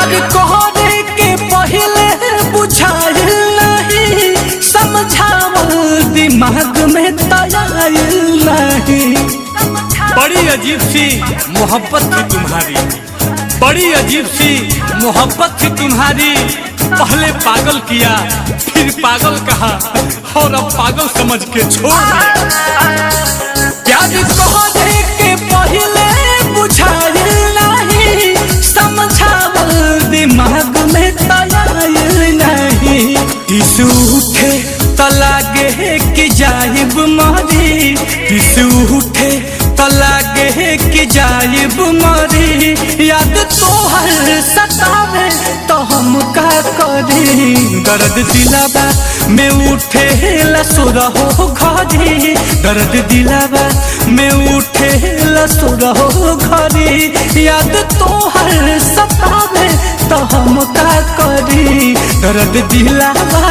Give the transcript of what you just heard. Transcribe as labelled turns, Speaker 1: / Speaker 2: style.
Speaker 1: प्यार कहने के पहले बुझाइल नहीं, समझावल दिमाग में तयाइल नहीं।
Speaker 2: बड़ी अजीब सी मोहब्बत थी तुम्हारी, बड़ी अजीब सी मोहब्बत थी तुम्हारी। पहले पागल किया फिर पागल कहा और अब पागल समझ के छोड़ दिया।
Speaker 1: प्यार कहने के पहले बुझाइल नहीं, समझावल दिमाग में तयाइल नहीं। इस उठे तलागे कि जाइब मरी, इस उठे तलागे कि जाइब मरी। याद तोहर सतावे तो हम का करी, दर्द दिलावा में उठे लसुरहो घरी, दर्द दिलावा में उठे लसुरहो घरी। याद तोहर सतावे तो हम का करी, दर्द दिलावा